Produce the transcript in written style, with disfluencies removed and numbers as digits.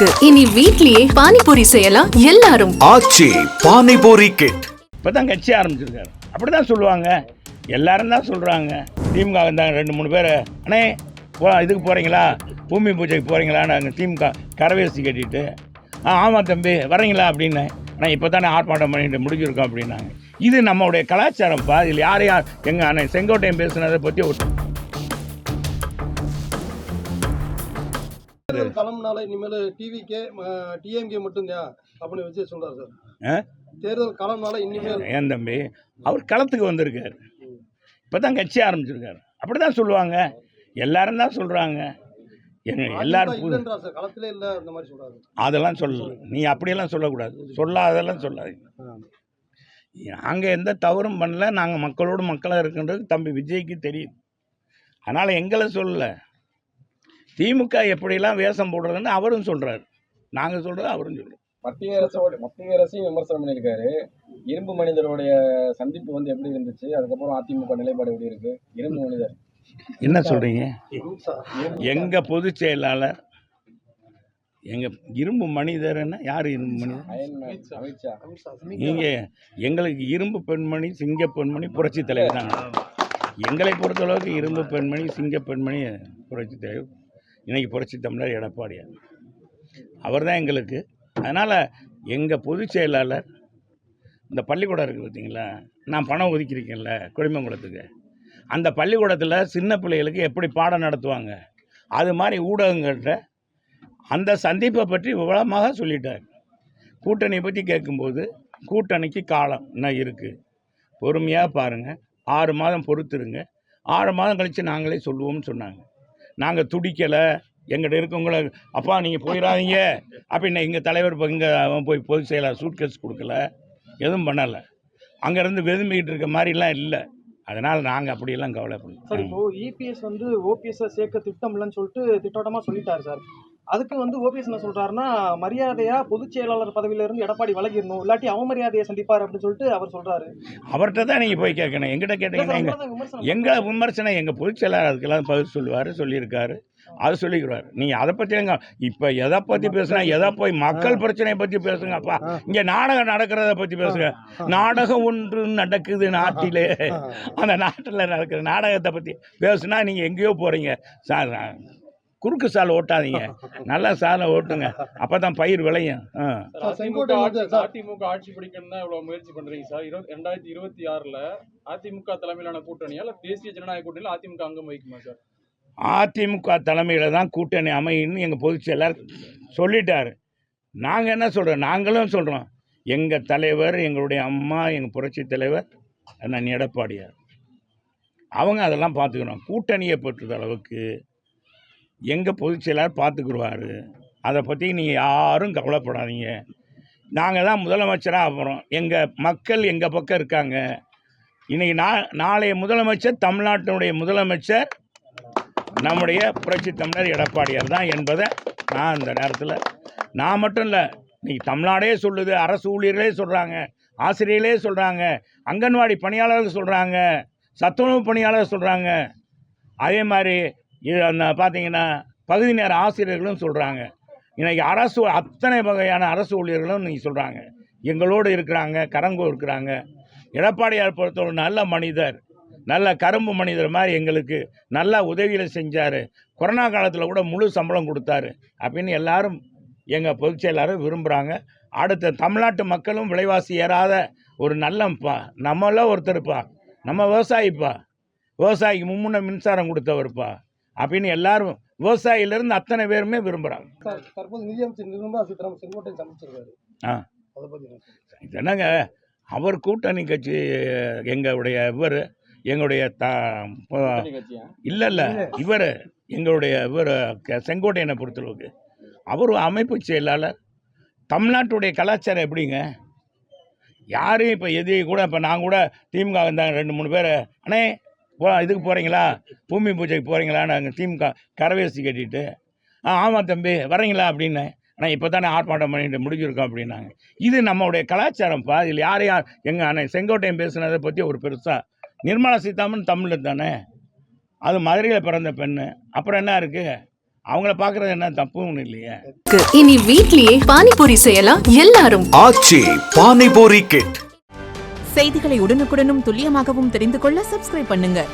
இருக்கு. இனி வீட்லயே பானிபூரி செய்யலாம் எல்லாரும். ஆச்சி பானிபூரி கிட் இப்பதான் கட்சி ஆரம்பிச்சிருக்காரு. அப்படிதான் சொல்லுவாங்க, எல்லாரும் தான் சொல்றாங்க. திமுக வந்தாங்க 2-3 பேர், அண்ணே இதுக்கு போறீங்களா, பூமி பூஜைக்கு போறீங்களா, நாங்கள் திமுக கரவேசி கட்டிட்டு ஆமாம் தம்பி வரீங்களா அப்படின்னு. ஆனால் இப்போ தானே ஆர்ப்பாட்டம் பண்ணிட்டு முடிஞ்சிருக்கோம் அப்படின்னாங்க. இது நம்மளுடைய கலாச்சாரம்ப்பா. இதில் யாரையும் எங்கள் அண்ணன் செங்கோட்டையன் பேசுனதை பற்றி ஒரு களம்னால இனிமேல் டிவிக்கே டிஎம்கே மட்டும்தான் அப்படின்னு வச்சு சொல்றாரு சார். தேர்தல் களம்னால இனிமேல் ஏன் தம்பி, அவர் களத்துக்கு வந்திருக்காரு, இப்போ தான் கட்சி ஆரம்பிச்சிருக்காரு. அப்படி தான் சொல்லுவாங்க, எல்லாரும் தான் சொல்கிறாங்க. எல்லாரும் களத்திலே இல்லை அந்த மாதிரி சொல்றாரு. அதெல்லாம் சொல்லல, நீ அப்படியெல்லாம் சொல்லக்கூடாது, சொல்லாதெல்லாம் சொல்லாதீங்க. நாங்கள் எந்த தவறும் பண்ணல, நாங்கள் மக்களோடு மக்களாக இருக்கின்றது தம்பி விஜய்க்கு தெரியும். அதனால் எங்களை சொல்லலை. திமுக எப்படிலாம் வேஷம் போடுறதுன்னு அவரும் சொல்கிறார், நாங்கள் சொல்கிறது அவரும் சொல்கிறோம். மத்திய அரசையும் விமர்சனம் பண்ணியிருக்காரு. இரும்பு மனிதருடைய சந்திப்பு வந்து எப்படி இருந்துச்சு, அதுக்கப்புறம் அதிமுக நிலைப்பாடு எப்படி இருக்கு? இரும்பு மனிதர் என்ன சொல்கிறீங்க? எங்கள் பொதுச் செயலாளர் எங்கள் இரும்பு மனிதர்னா யார்? இரும்பு மனிதர் அமித்ஷா. நீங்கள் எங்களுக்கு இரும்பு பெண்மணி, சிங்க பெண்மணி, புரட்சி தலைவர் தான். எங்களை பொறுத்தளவுக்கு இரும்பு பெண்மணி, சிங்க பெண்மணி புரட்சி தலைவர், இன்றைக்கி புரட்சி தமிழர் எடப்பாடியார், அவர் தான் எங்களுக்கு. அதனால் எங்கள் பொதுச் செயலாளர் இந்த பள்ளிக்கூடம் இருக்குது பார்த்தீங்களா, நான் பணம் ஒதுக்கியிருக்கேன்ல குடிமங்குளத்துக்கு, அந்த பள்ளிக்கூடத்தில் சின்ன பிள்ளைகளுக்கு எப்படி பாடம் நடத்துவாங்க, அது மாதிரி ஊடகங்கள்கிட்ட அந்த சந்திப்பை பற்றி விவரமாக சொல்லிட்டார். கூட்டணியை பற்றி கேட்கும்போது கூட்டணிக்கு காலம் இன்னும் இருக்குது, பொறுமையாக பாருங்கள், 6 மாதம் பொறுத்துருங்க, 6 மாதம் கழித்து நாங்களே சொல்லுவோம்னு சொன்னாங்க. நாங்கள் துடிக்கலை, எங்கிட்ட இருக்கவங்கள அப்பா நீங்கள் போயிடாதீங்க அப்படின்னு எங்கள் தலைவர் இப்போ இங்கே அவன் போய் பொதுச் செயலாளர் சூட்கேஸ் கொடுக்கல, எதுவும் பண்ணலை, அங்கேருந்து வெதும்பிக்கிட்டு இருக்க மாதிரிலாம் இல்லை. அதனால் நாங்கள் அப்படியெல்லாம் கவலைப்படலாம். சார், இப்போ இபிஎஸ் வந்து ஓபிஎஸ்ஸை சேர்க்க திட்டம் இல்லைன்னு சொல்லிட்டு திட்டவட்டமாக சொல்லிட்டாரு சார். அதுக்கு வந்து ஓபிஎஸ் என்ன சொல்றாருன்னா, மரியாதையா பொதுச் செயலாளர் பதவியில இருந்து எடப்பாடி விலகிடணும், இல்லாட்டி அவமரியாதையை சந்திப்பார் அப்படின்னு சொல்லிட்டு அவர் சொல்றாரு. அவர்கிட்ட தான் நீங்கள் போய் கேட்கணும், எங்கிட்ட கேட்டீங்கன்னா எங்களை விமர்சனம் எங்கள் பொதுச் செயலாளர் அதுக்கெல்லாம் பதில் சொல்லுவார், சொல்லியிருக்காரு, அது சொல்லிக்கிறார். நீங்கள் அதை பற்றி எங்க இப்போ எதை பற்றி பேசுனா, எதை போய் மக்கள் பிரச்சனையை பற்றி பேசுங்கப்பா. இங்கே நாடகம் நடக்கிறத பற்றி பேசுங்க. நாடகம் ஒன்று நடக்குது நாட்டிலே, அந்த நாட்டில் நடக்கிற நாடகத்தை பற்றி பேசுனா நீங்கள் எங்கேயோ போகிறீங்க. சார், குறுக்கு சாலை ஓட்டாதீங்க, நல்ல சாலை ஓட்டுங்க, அப்போ தான் பயிர் விளையும். அதிமுக ஆட்சி பிடிக்கணும் தான் இவ்வளவு முயற்சி பண்றீங்க சார். 2026ல் அதிமுக தலைமையிலான கூட்டணியால் தேசிய ஜனநாயக கூட்டணியில் அதிமுக அங்கம் வகிக்குமா சார்? அதிமுக தலைமையில் தான் கூட்டணி அமையும்னு எங்கள் பொதுச் செயலாளர் சொல்லிட்டார். நாங்கள் என்ன சொல்கிறோம், நாங்களும் சொல்கிறோம், எங்கள் தலைவர், எங்களுடைய அம்மா, எங்கள் புரட்சி தலைவர் அண்ணன் எடப்பாடியார், அவங்க அதெல்லாம் பார்த்துக்கணும். கூட்டணியை பொறுத்த அளவுக்கு எங்கள் பொதுச் செயலாளர் பார்த்துக்குருவார், அதை பற்றி நீங்கள் யாரும் கவலைப்படாதீங்க. நாங்கள் தான் முதலமைச்சராக ஆகிறோம், எங்கள் மக்கள் எங்கள் பக்கம் இருக்காங்க. இன்றைக்கி நாளைய முதலமைச்சர், தமிழ்நாட்டினுடைய முதலமைச்சர் நம்முடைய புரட்சி தமிழர் எடப்பாடியார் தான் என்பதை நான் இந்த நேரத்தில், நான் மட்டும் இல்லை, இன்றைக்கி தமிழ்நாடே சொல்லுது, அரசு ஊழியர்களே சொல்கிறாங்க, ஆசிரியர்களே சொல்கிறாங்க, அங்கன்வாடி பணியாளர்கள் சொல்கிறாங்க, சத்துணவு பணியாளர் சொல்கிறாங்க, அதே மாதிரி இது அந்த பார்த்தீங்கன்னா பகுதி நேர ஆசிரியர்களும் சொல்கிறாங்க. இன்றைக்கி அரசு அத்தனை வகையான அரசு ஊழியர்களும் இன்றைக்கி சொல்கிறாங்க, எங்களோடு இருக்கிறாங்க, கரங்கோ இருக்கிறாங்க. எடப்பாடியார் பொறுத்தவரை நல்ல மனிதர், நல்ல கரும்பு மனிதர் மாதிரி எங்களுக்கு நல்ல உதவிகளை செஞ்சார், கொரோனா காலத்தில் கூட முழு சம்பளம் கொடுத்தாரு அப்படின்னு எல்லாரும் எங்கள் பொதுச் செயலாளர் விரும்புகிறாங்க. அடுத்த தமிழ்நாட்டு மக்களும் விலைவாசி ஏறாத ஒரு நல்லப்பா, நம்மள ஒருத்தருப்பா, நம்ம விவசாயிப்பா, விவசாயிக்கு மும்முனை மின்சாரம் கொடுத்தவருப்பா அப்படின்னு எல்லாரும் விவசாயிலிருந்து அத்தனை பேருமே விரும்புகிறாங்க. தற்போது நிதியமைச்சர் நிர்மலா சீதாராமன் செங்கோட்டையை சந்திச்சிருக்காரு. என்னங்க, அவர் கூட்டணி கட்சி எங்களுடைய இவர், எங்களுடைய இல்லை இவர், எங்களுடைய இவர் செங்கோட்டையனை பொறுத்தளவுக்கு அவர் அமைப்பு செயலாளர். தமிழ்நாட்டுடைய கலாச்சாரம் எப்படிங்க, யாரையும் இப்போ எதையும் கூட, இப்போ நான் கூட திமுக வந்தாங்க 2-3 பேர், அண்ணே இதுக்கு போகிறீங்களா, பூமி பூஜைக்கு போகிறீங்களா, நாங்கள் திமுக கரவேசி கட்டிட்டு ஆமாம் தம்பி வரீங்களா அப்படின்னு. ஆனால் இப்போ தானே ஆர்ப்பாட்டம் பண்ணிட்டு முடிஞ்சிருக்கோம் அப்படின்னாங்க. இது நம்மளுடைய கலாச்சாரம்ப்பா. இதில் யாரையும் எங்கள் அண்ணன் செங்கோட்டையன் பேசுனதை பற்றி ஒரு பெருசாக, நிர்மலா சீதாராமன் தமிழர் தானே, அது மதுரையில் பிறந்த பெண்ணு, அப்புறம் என்ன இருக்குது, அவங்கள பார்க்குறது என்ன தப்பும் ஒன்றும் இல்லையே. இனி வீட்லயே பானிபூரி செய்யலாம் எல்லாரும். ஆச்சி பானிபூரி கிட். செய்திகளை உடனுக்குடனும் துல்லியமாகவும் தெரிந்து கொள்ள சப்ஸ்கிரைப் பண்ணுங்க.